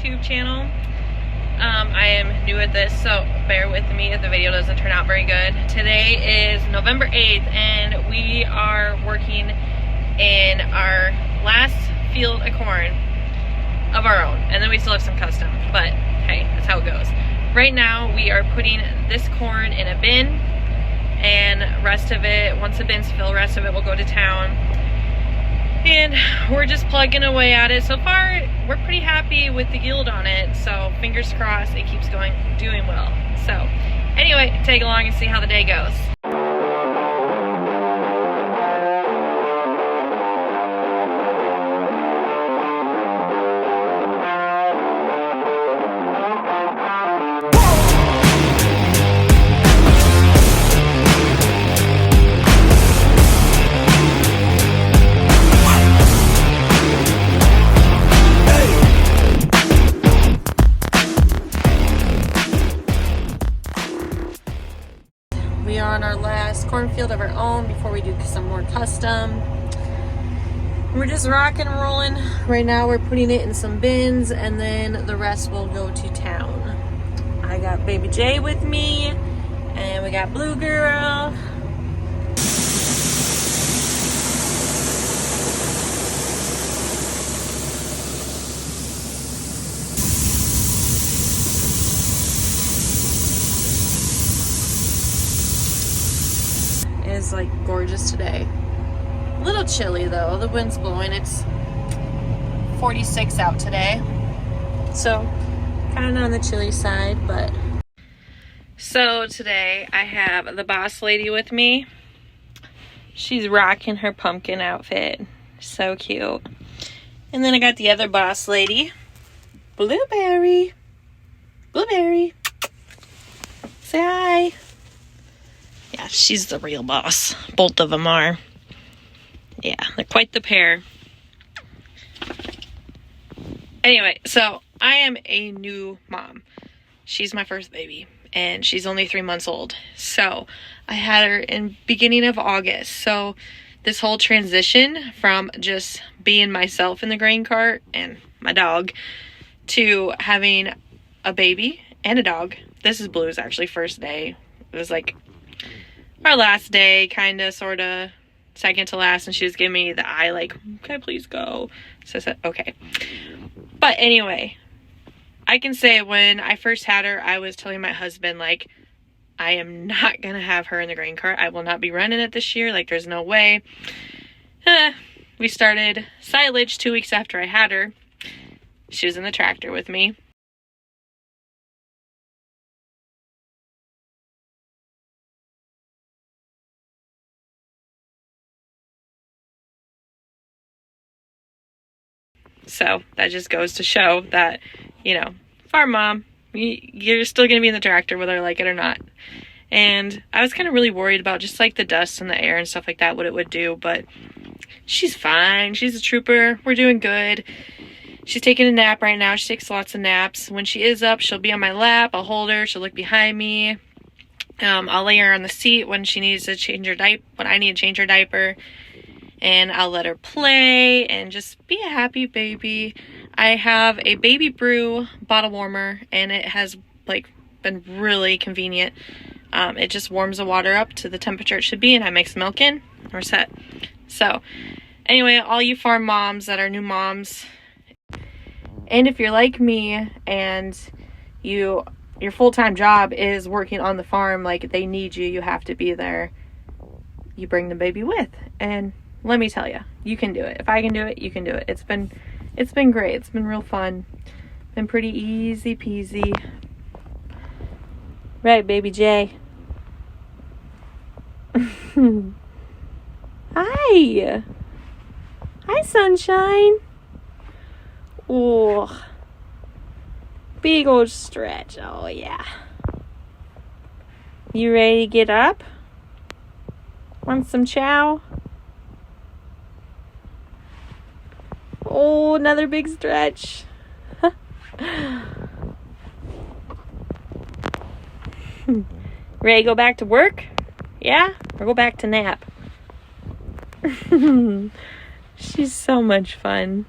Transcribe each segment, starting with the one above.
YouTube channel. I am new at this, so bear with me if the video doesn't turn out very good. Today is November 8th and we are working in our last field of corn of our own, and then we still have some custom, but hey, that's how it goes. Right now we are putting this corn in a bin, and rest of it, once the bin's filled, rest of it will go to town. And we're just plugging away at it. So far, we're pretty happy with the yield on it. So fingers crossed it keeps doing well. So anyway, take along and see how the day goes. We are on our last cornfield of our own before we do some more custom. We're just rocking and rolling. Right now we're putting it in some bins and then the rest will go to town. I got Baby J with me and we got Blue Girl. Is like gorgeous today. A little chilly though, the wind's blowing. It's 46 out today, so kind of on the chilly side. But so today I have the boss lady with me. She's rocking her pumpkin outfit, so cute. And then I got the other boss lady, Blueberry. Say hi. Yeah, she's the real boss. Both of them are. Yeah, they're quite the pair. Anyway, so I am a new mom. She's my first baby, and she's only 3 months old. So I had her in beginning of August. So this whole transition from just being myself in the grain cart and my dog to having a baby and a dog. This is Blue's actually first day. It was like our last day, kind of, sort of, second to last, and she was giving me the eye like, can I please go? So I said, okay. But anyway, I can say when I first had her, I was telling my husband, like, I am not going to have her in the grain cart. I will not be running it this year. Like, there's no way. We started silage 2 weeks after I had her. She was in the tractor with me. So that just goes to show that, you know, farm mom, you're still going to be in the tractor whether I like it or not. And I was kind of really worried about just like the dust and the air and stuff like that, what it would do. But she's fine. She's a trooper. We're doing good. She's taking a nap right now. She takes lots of naps. When she is up, she'll be on my lap. I'll hold her. She'll look behind me. I'll lay her on the seat when she needs to change her diaper, when I need to change her diaper. And I'll let her play and just be a happy baby. I have a Baby Brew bottle warmer, and it has like been really convenient. It just warms the water up to the temperature it should be, and I mix milk in. We're set. So anyway, all you farm moms that are new moms, and if you're like me and your full-time job is working on the farm, like they need you, you have to be there. You bring the baby with, and let me tell you, you can do it. If I can do it, you can do it. It's been great. It's been real fun. Been pretty easy peasy. Right, Baby J. Hi. Hi, sunshine. Oh. Big old stretch. Oh, yeah. You ready to get up? Want some chow? Oh, another big stretch. Ready to go back to work? Yeah? Or go back to nap? She's so much fun.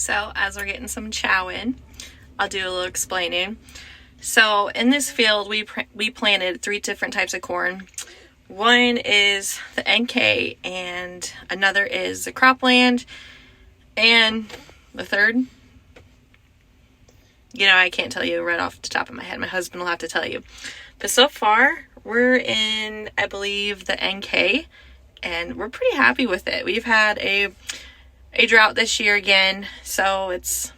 So as we're getting some chow in, I'll do a little explaining. So in this field, we planted 3 different types of corn. One is the NK, and another is the cropland, and the third, I can't tell you right off the top of my head. My husband will have to tell you. But so far, we're in, I believe, the NK, and we're pretty happy with it. We've had a drought this year again, so it's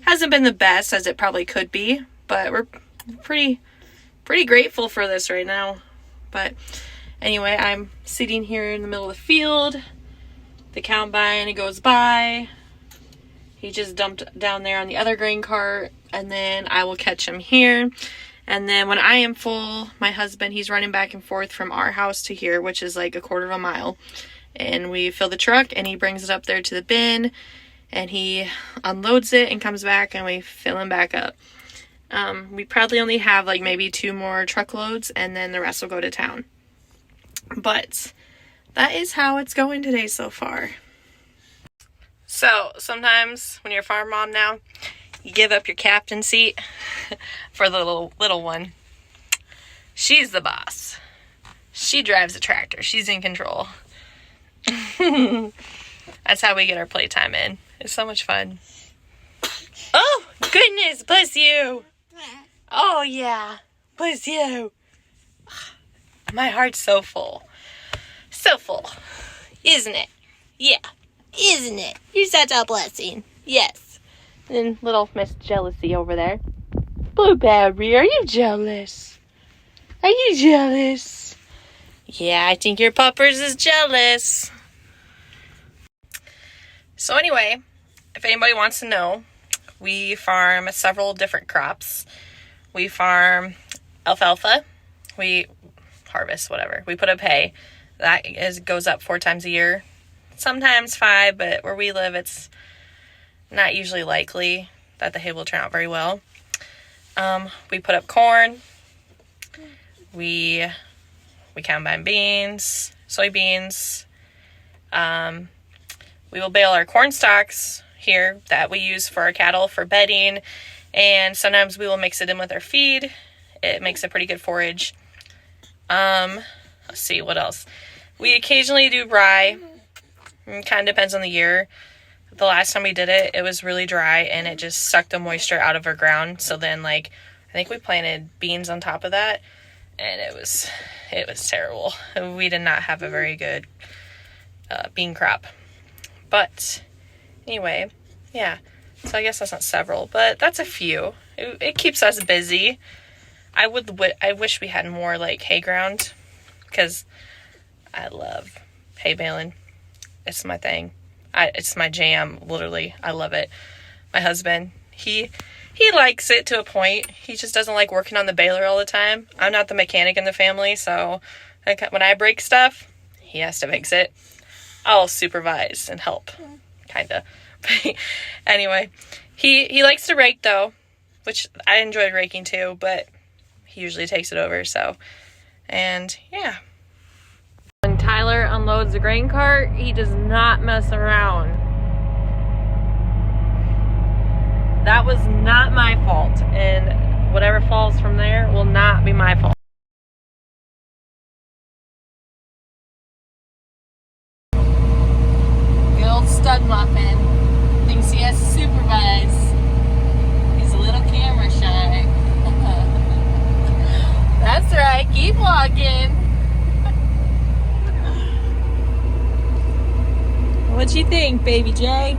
hasn't been the best as it probably could be, but we're pretty grateful for this right now. But anyway, I'm sitting here in the middle of the field. The combine goes by. He just dumped down there on the other grain cart, and then I will catch him here. And then when I am full, my husband, he's running back and forth from our house to here, which is like a quarter of a mile. And we fill the truck, and he brings it up there to the bin, and he unloads it and comes back, and we fill him back up. We probably only have like maybe 2 more truckloads, and then the rest will go to town. But that is how it's going today so far. So sometimes when you're a farm mom now, you give up your captain seat for the little one. She's the boss. She drives the tractor. She's in control. That's how we get our playtime in. It's so much fun. Oh, goodness, bless you. Oh, yeah, bless you. My heart's so full. So full. Isn't it? Yeah, isn't it? You're such a blessing. Yes. And little Miss Jealousy over there. Blueberry, are you jealous? Are you jealous? Yeah, I think your puppers is jealous. So anyway, if anybody wants to know, we farm several different crops. We farm alfalfa. We harvest whatever. We put up hay. That goes up 4 times a year. Sometimes 5, but where we live, it's not usually likely that the hay will turn out very well. We put up corn. We combine beans, soybeans. We will bale our corn stalks here that we use for our cattle for bedding, and sometimes we will mix it in with our feed. It makes a pretty good forage. Let's see, what else? We occasionally do rye. It kind of depends on the year. The last time we did it, it was really dry, and it just sucked the moisture out of our ground. So then, I think we planted beans on top of that, and it was terrible. We did not have a very good bean crop. But anyway, yeah. So I guess that's not several, but that's a few. It keeps us busy. I wish we had more hay ground, because I love hay baling. It's my thing. It's my jam, literally. I love it. My husband, he likes it to a point. He just doesn't like working on the baler all the time. I'm not the mechanic in the family, so when I break stuff, he has to fix it. I'll supervise and help, kind of. Anyway, he likes to rake, though, which I enjoy raking too, but he usually takes it over, so. And, yeah. When Tyler unloads the grain cart, he does not mess around. That was not my fault, and whatever falls from there will not be my fault. The old stud muffin thinks he has to supervise. He's a little camera shy. That's right, keep walking. What you think, baby Jay?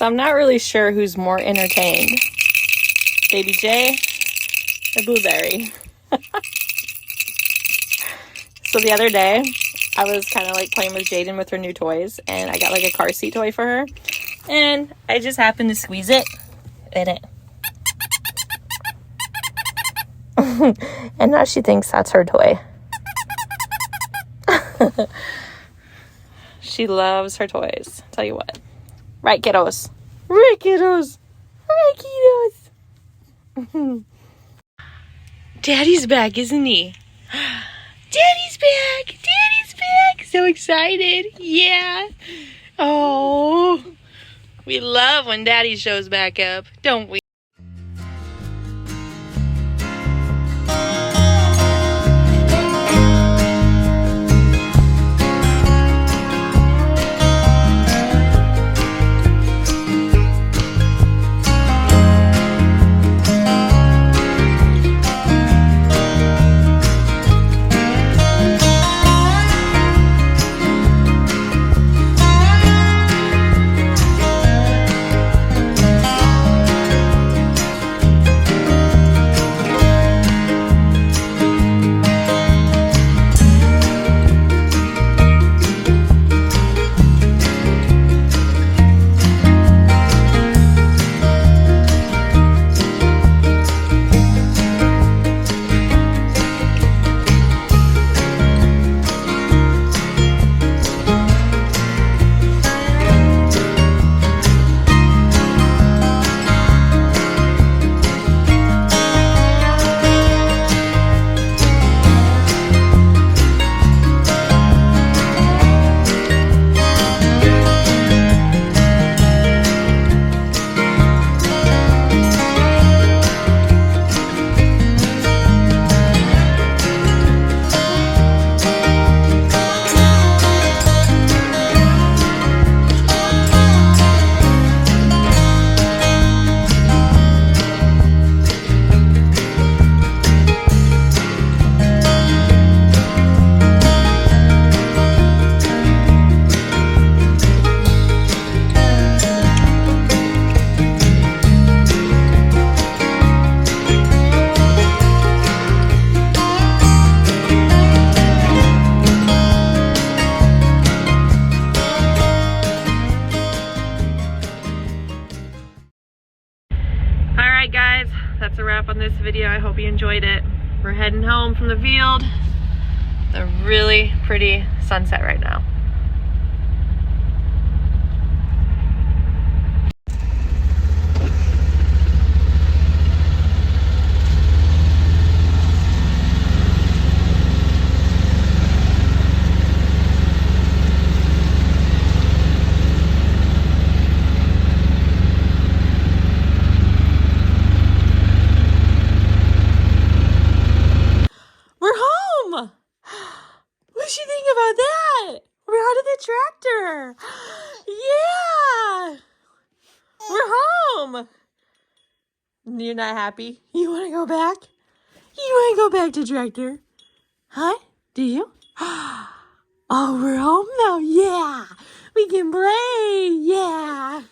So I'm not really sure who's more entertained. Baby J, the Blueberry. So the other day, I was kind of like playing with Jaden with her new toys, and I got like a car seat toy for her, and I just happened to squeeze it in it. And now she thinks that's her toy. She loves her toys. Tell you what. Right, kiddos? Right, kiddos? Right, kiddos? Daddy's back, isn't he? Daddy's back! Daddy's back! So excited. Yeah. Oh. We love when Daddy shows back up, don't we? Alright guys, that's a wrap on this video. I hope you enjoyed it. We're heading home from the field. A really pretty sunset right now. We're home! What you think about that? We're out of the tractor! Yeah! We're home! You're not happy? You want to go back? You want to go back to tractor? Huh? Do you? Oh, we're home now? Yeah! We can play! Yeah!